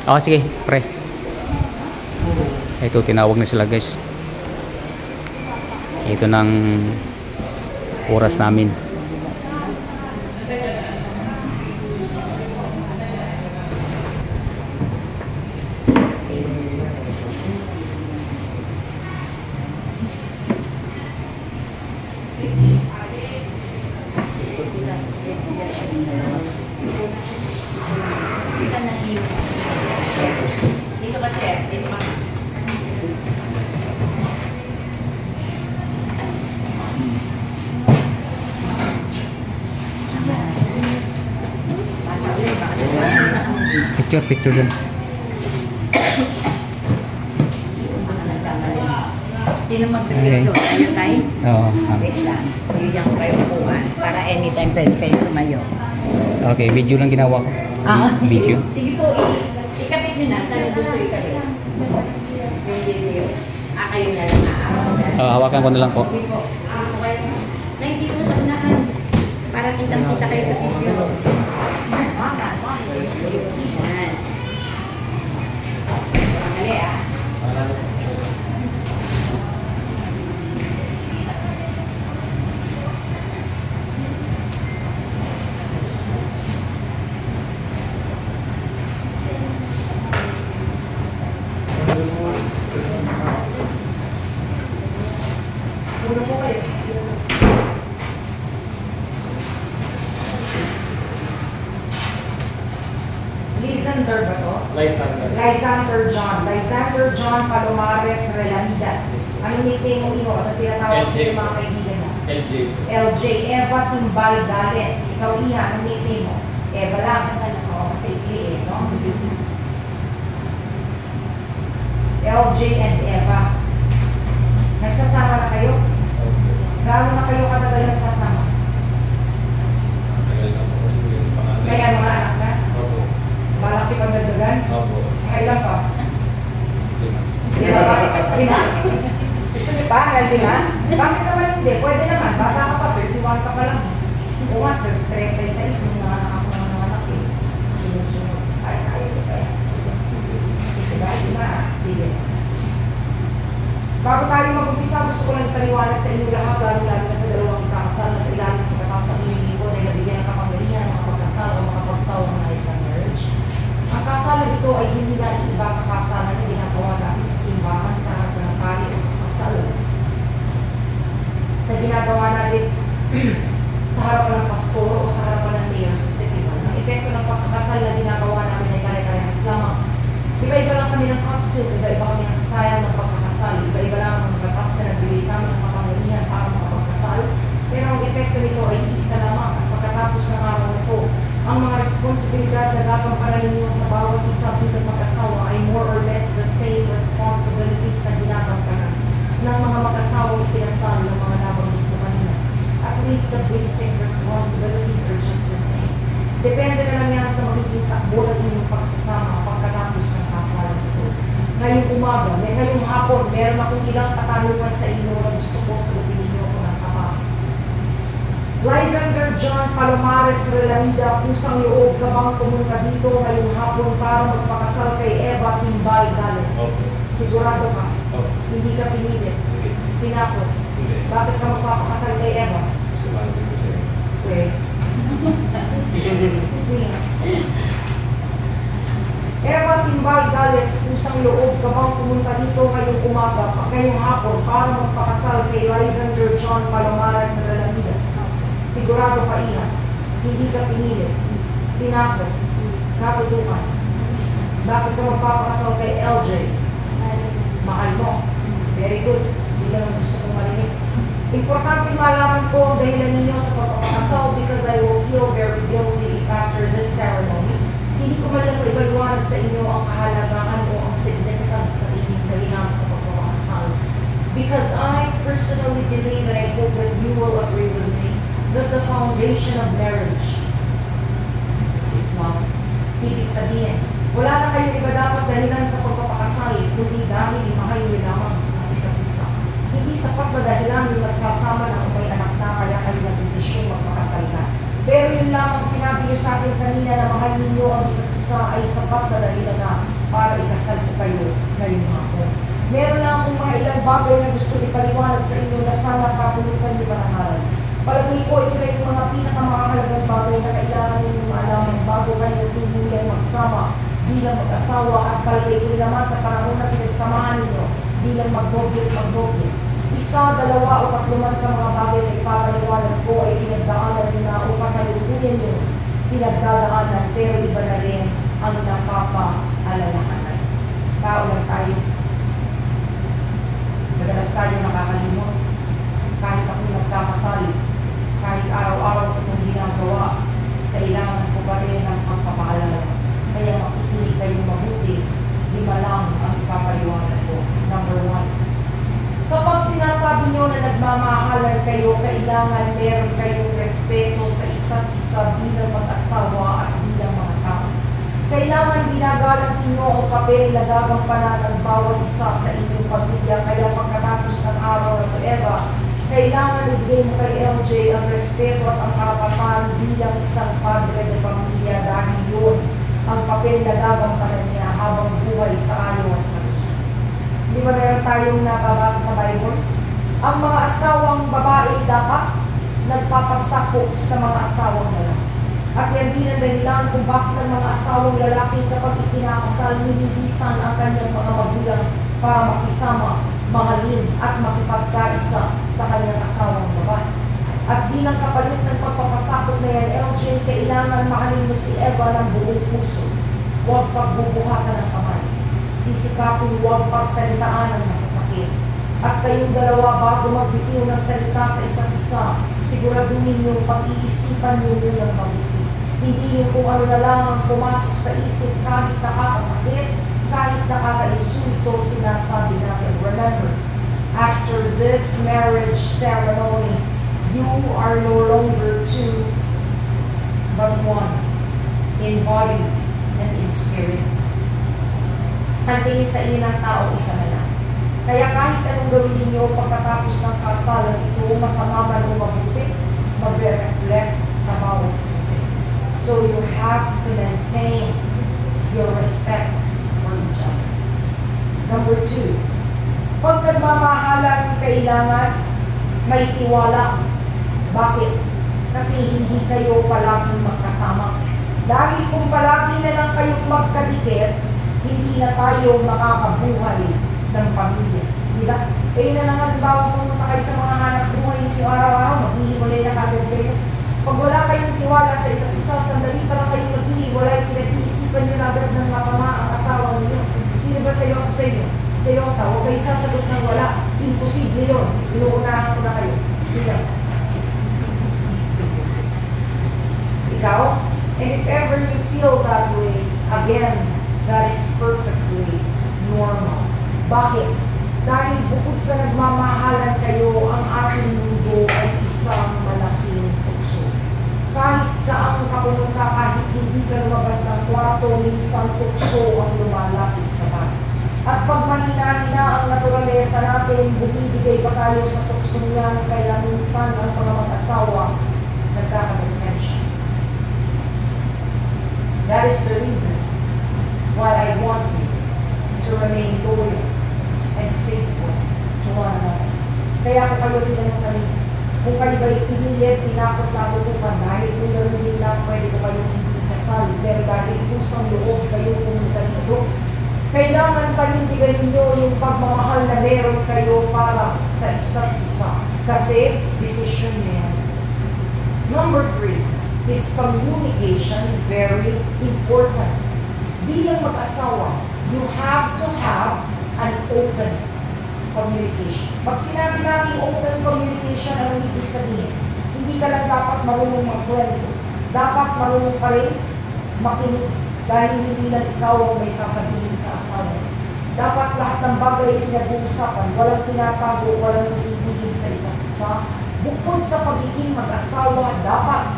Oh, sige, pre. Ito, tinawag na sila guys. Ito ng oras namin. Dito ba sir? Dito ba? Picture dun. Sino mag-picture? Tayo tayo? Oo. Wait lang. Bigyan ko kayo upuan para anytime pwede kayo tumayo. Okay, video lang ginawa ko. Video. Sige po, ikapit nyo na. Saan gusto ikapit? Yung video. Kayo na lang Hawakan ko na lang po. Sige po. Okay. Hindi po sa unahan. Para kitang-kita kayo sa video. Yan. Dali Lysander ba to? Lysander. Lysander John Palomares Relamida. Anong nickname mo iyo? Ano tinatawag sa mga kaibigan mo? LJ. LJ. Eva Timbal Gales. Ikaw iya, anong nickname mo? Eva lang. Oo, kasi ikli no? LJ and Eva. Nagsasama na kayo? Gano'n na kayo katagal nagsasama? Tagal na po kasi yung pangalan. Kaya mga anak na? Opo. Malaki pang dagdagan? Opo. Kailan pa? Lima. Lima ba? Lima? Gusto niyo pa? Lima? Bakit naman hindi? Pwede naman. Bata ka pa, 31 ka pa lang. O nga, 36 nung nanganak ako ng mga anak eh. Sunod-sunod. Ay, kaya. Diba? Lima. Sige. Bago tayo mag-umpisa, gusto ko lang ipaliwanag sa inyo lahat, lalo-lalo na sa dalawang ikakasal na sa ilalim ng pagkakasal ng inyong lingkod ay nabigyan ng kapangyarihan ng makapagkasal o makapagsaw ng isang marriage. Ang kasal na ito ay hindi na iiba sa kasalan na ginagawa natin sa simbahan sa harapan ng pari o sa kasal. Na ginagawa natin sa harapan ng pastor o sa harapan ng mayor sa city hall. Ang epekto ng pagkakasal na ginagawa natin ay kare-karehas lamang. Iba-iba lang kami ng costume, iba-iba kami ng style ng pagkakasal, iba-iba lang ang batas na nagbigay sa amin ng kapangyarihan para makapagkasal. Pero ang epekto nito ay isa lamang at pagkatapos ng araw nito, ang mga responsibilidad na gampanan ninyo sa bawat isa bilang mag-asawa ay more or less the same responsibilities na ginagampanan ng mga mag-asawang ikinasal ng mga nabanggit ko kanina. At least the basic responsibilities are just the same. Depende na lang yan sa magiging takbo ng inyong pagsasama pagkatapos ng kasal nito. Ngayong umaga, ngayong hapon, meron akong ilang katanungan sa inyo na gusto ko sagutin ninyo ako ng tama. Lysander John Palomares Relamida, pusang loob ka bang pumunta dito ngayong hapon para magpakasal kay Eva Timbal Gales? Okay. Sigurado ka? Okay. Hindi ka pinilit? Hindi. Tinapot? Hindi. Bakit ka magpapakasal kay Eva? Gusto ba natin ko siya? Okay. Eva Timbal Gales, pusang loob ka bang pumunta dito ngayong umaga, ngayong hapon para magpakasal kay Lysander John Palomares Relamida? Sigurado ka iyan. Hindi ka pinilit. Tinapot. Natutukan. Bakit ka magpapakasal kay LJ? Mahal mo. Very good. Hindi lang ang gusto kong marinig. Importante malaman ko ang dahilan ninyo sa pagpapakasal because I will feel very guilty if after this ceremony, hindi ko malang ipaliwanag sa inyo ang kahalagahan o ang significance ng inyong dahilan sa pagpapakasal. Because I personally believe and I hope that you will agree with me that the foundation of marriage is love. Ibig sabihin, wala na kayong iba dapat dahilan sa pagpapakasal, kundi dahil mahal nyo lamang ang isa't isa. Hindi sapat na dahilan yung nagsasama ng may anak na kaya kayo nag-desisyon magpakasal na. Pero yun lamang sinabi nyo sa akin kanina na mahal ninyo ang isa't isa ay sapat na dahilan na para ikasal ko kayo ngayong hapon. Meron na akong mga ilang bagay na gusto ipaliwanag sa inyo na sana kapulutan niyo banangalan. Palagay ko ito na yung mga pinakamahalagang bagay na kailangan ninyong malaman bago kayo tuluyan magsama bilang mag-asawa at palagay ko naman sa panahon na pinagsamahan ninyo bilang mag-doble. Isa, dalawa o tatlo man sa mga bagay na ipapaliwanag ko ay pinagdaanan nyo na o kasalukuyan nyo pinagdadaanan, pero iba na rin ang napapaalalahanan. Tao lang tayo. Madalas tayo nakakalimot. Kahit ako nagkakasal, kahit araw-araw ko itong ginagawa, kailangan ko pa rin ang pagpapaalala. Kaya makikinig kayo mabuti, 5 lang ang ipapaliwanag ko. Number 1. Kapag sinasabi nyo na nagmamahalan kayo, kailangan meron kayong respeto sa isa't isa bilang mag-asawa at bilang mga tao. Kailangan ginagalang ninyo ang papel na gagampanan ng bawat isa sa inyong pamilya. Kaya pagkatapos ng araw na ito, Eva, kailangan ibigay mo kay LJ ang respeto at ang karapatan bilang isang padre de pamilya dahil yun ang papel na gagampanan niya habang buhay sa ayaw at sa gusto. Di ba meron tayong nababasa sa Bible? Ang mga asawang babae dapat nagpapasakop sa mga asawang lalaki. At yan din ang dahilan kung bakit ang mga asawang lalaki kapag ikinakasal, nililisan ang kanyang mga magulang para makisama, mahalin at makipagkaisa sa kanyang asawang babae. At bilang kapalit ng pagpapasakop na yan, LJ, kailangan mahalin mo si Eva ng buong puso. Huwag pagbubuhatan ng kamay. Sisikapin huwag pagsalitaan ng masasakit. At kayong dalawa bago magbitiw ng salita sa isa't isa, siguraduhin yung pag-iisipan ninyo ng mabuti. Hindi yung kung ano na lang ang pumasok sa isip kahit nakakasakit, kahit nakaka-insulto, sinasabi natin. Remember, after this marriage ceremony, you are no longer two, but one, in body and in spirit. Ang tingin sa inyo ng tao, isa na lang. Kaya kahit anong gawin ninyo pagkatapos ng kasalan ito, masama man o mabuti, magre-reflect sa bawat isa sa inyo. So you have to maintain your respect for each other. Number 2, pag nagmamahalan, kailangan may tiwala. Bakit? Kasi hindi kayo palaging magkasama. Dahil kung palagi na lang kayong magkadikit, hindi na tayo makakabuhay ng pamilya. Di ba? Kaya na lang halimbawa pumunta kayo sa mga hanap buhay ninyo araw-araw, maghihiwalay na kagad kayo. Pag wala kayong tiwala sa isa't isa, sandali pa lang kayong maghihiwalay, pinag-iisipan nyo na agad ng masama ang asawa ninyo. Sino ba seryoso sa inyo? Seryosa, huwag kayo sasagot ng wala. Imposible yun. Inuunahan ko na kayo. Sino? Ikaw? And if ever you feel that way, again, that is perfectly normal. Bakit? Dahil bukod sa nagmamahalan kayo, ang aking mundo ay isang malaking tukso. Kahit saan ka pumunta, kahit hindi ka lumabas ng kwarto, minsan tukso ang lumalapit sa bahay. At pag mahina-hina ang naturalesa natin, bumibigay pa tayo sa tuksong yan, kaya minsan ang mga mag-asawa nagkakadepensya. That is the reason why I want you to remain loyal and faithful to one another. Kaya ako kayo tinanong kami, kung kayo ba'y pinilit, tinakot natutukan, dahil kung gano'n din lang, pwede ko kayong hindi kasal, pero dahil kusang loob kayo pumunta dito, kailangan panindigan ninyo yung pagmamahal na meron kayo para sa isa't isa. Kasi, decision nyo yan. Number 3 is communication, very important. Bilang mag-asawa, you have to have an open communication. Pag sinabi natin open communication, anong ibig sabihin? Hindi ka lang dapat marunong magkwento. Dapat marunong ka rin makinig dahil hindi lang ikaw ang may sasabihin sa asawa. Dapat lahat ng bagay pinag-uusapan, walang tinatago, walang nagiging sa isa't isa. Bukod sa pagiging mag-asawa, dapat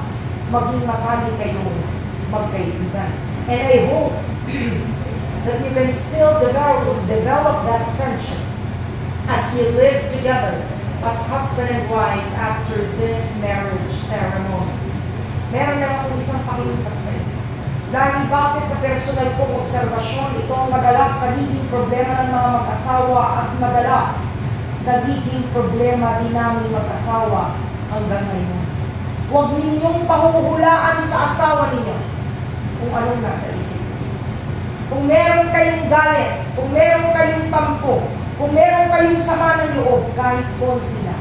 maging matali kayo magkaibigan. And I hope that you can still develop that friendship as you live together as husband and wife after this marriage ceremony. Meron lang akong isang pakiusap sa inyo. Dahil base sa personal kong obserbasyon, ito ang madalas nagiging problema ng mga mag-asawa at madalas nagiging problema din namin mag-asawa hanggang ngayon. Huwag ninyong pahuhulaan sa asawa ninyo kung anong nasa isip. Kung meron kayong galit, kung meron kayong tampo, kung meron kayong sama ng loob, kahit konti na.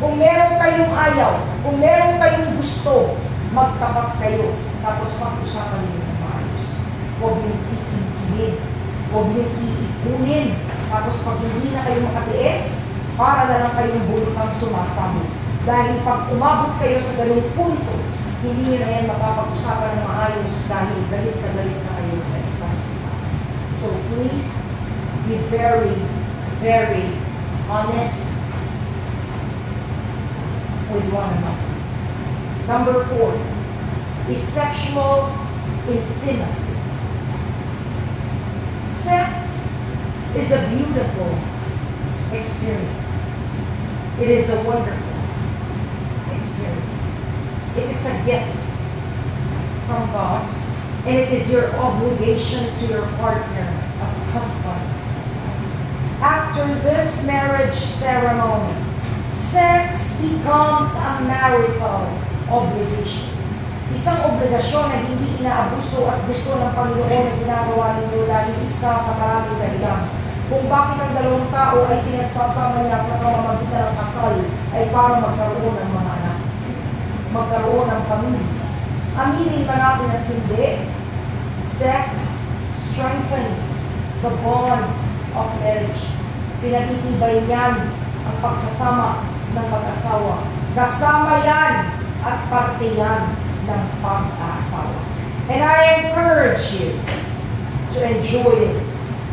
Kung meron kayong ayaw, kung meron kayong gusto, magtapat kayo, tapos pag-usapan ninyo ng maayos. Huwag niyong kikingkinin, huwag niyong iikunin, tapos pag hindi na kayo makatiis, para na lang kayong bulutang sumasama. Dahil pag umabot kayo sa ganung punto, hindi nyo na yan mapapag-usapan ng maayos dahil galit na kayo sa isa't isa. So please, be very, very honest with one another. Number 4 is sexual intimacy. Sex is a beautiful experience. It is a wonderful experience. It is a gift from God, and it is your obligation to your partner as husband. After this marriage ceremony, sex becomes a marital obligation. Isang obligasyon na hindi inaabuso at gusto ng Panginoon na ginagawa ninyo dahil isa sa maraming dahilan. Kung bakit ang dalawang tao ay pinagsasama niya sa pamamagitan ng kasal ay para magkaroon ng mga anak, magkaroon ng pamilya. Aminin ba natin at hindi? Sex strengthens the bond of marriage. Pinatitibay niyan ang pagsasama ng mag-asawa. Kasama yan at parte yan ng pag-asawa. And I encourage you to enjoy it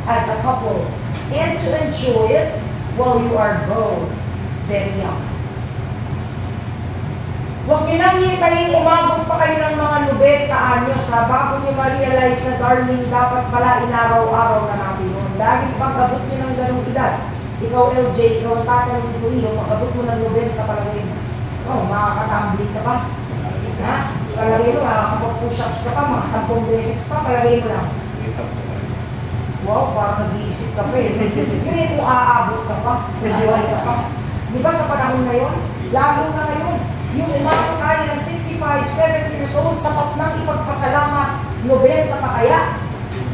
as a couple and to enjoy it while you are both very young. Huwag nyo nang hintayin umabot pa kayo ng mga 90 anyos bago nyo ma-realize na darling, dapat pala inaraw-araw na natin yun. Dahil pag-abot nyo ng ganong edad, ikaw LJ, ikaw ang tatanong ko iyo, pag-abot mo ng 90 palagay mo. Oh, makakatambling ka pa. Ha? Palagay mo, makakapag-push-ups ka pa, mga 10 beses pa, palagay mo lang. Wow, parang nag-iisip ka pa eh. Hindi mo aabot ka pa, buhay ka pa. Di ba sa panahon ngayon? Lalo na ngayon. Yung umabot tayo ng 65, 70 years old, sapat nang ipagpasalamat, 90 pa kaya.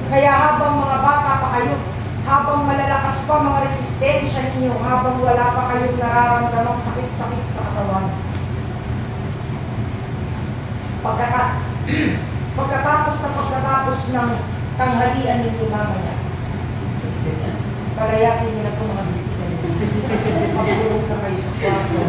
Kaya habang mga bata pa kayo, habang malalakas pa mga resistensya ninyo, habang wala pa kayong nararamdamang sakit-sakit sa katawan. Pagkatapos ng tanghalian ninyo mamaya, palayasin nyo na itong mga bisita ninyo. Pagulong na kayo sa kwarto.